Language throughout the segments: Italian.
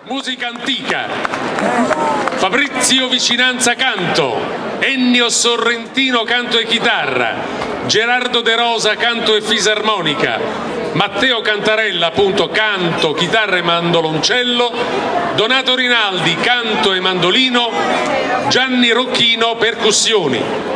Musica antica, Fabrizio Vicinanza canto, Ennio Sorrentino canto e chitarra, Gerardo De Rosa canto e fisarmonica, Matteo Cantarella appunto canto, chitarra e mandoloncello, Donato Rinaldi canto e mandolino, Gianni Rocchino percussioni.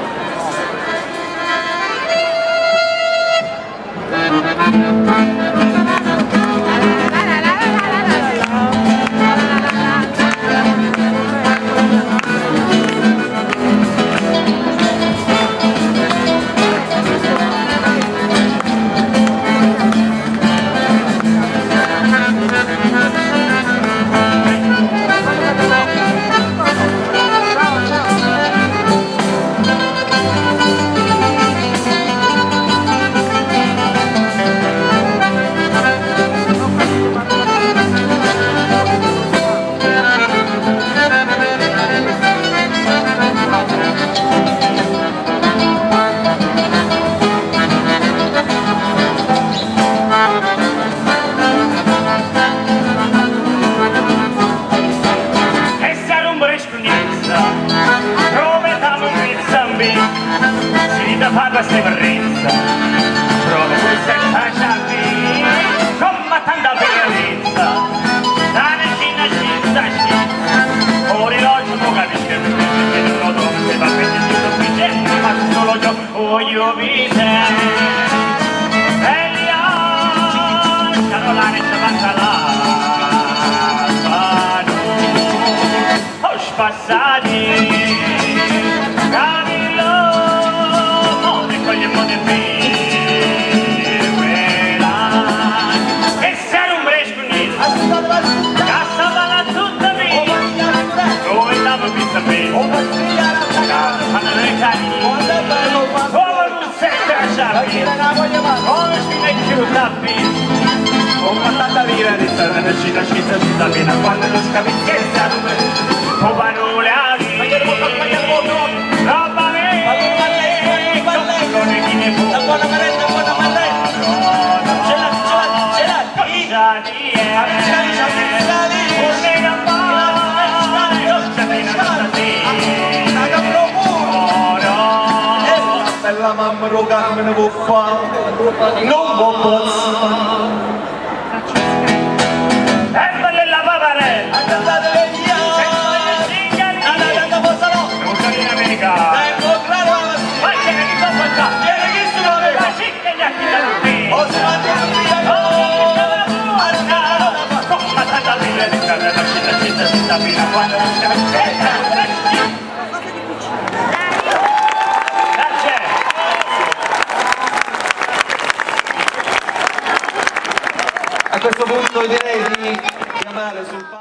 Parla severezza, prova questa facciati, come tanta bellezza, dare cina scizza scizza, ora l'oggi non capisco che non ho dove se va bene tutto qui gente, ma solo io vite, e gli occhi, carolane ci manca la, ho spassati. Con tanta vita di stare scita fino a quando lo scapicchezza o vanno le ali roba me con le chine la buona merenda ce l'ha la mamma roga me ne può fare, non può passare. E per la pavarella, andate via, andate a Bozzano, non sono in America. Ma che ne sto facendo? Vieni chi si vuole? Ma sì che gli occhi da tutti. O si va via, ma tanta vita di stare da città fino a quando non si a questo punto direi di chiamare sul palco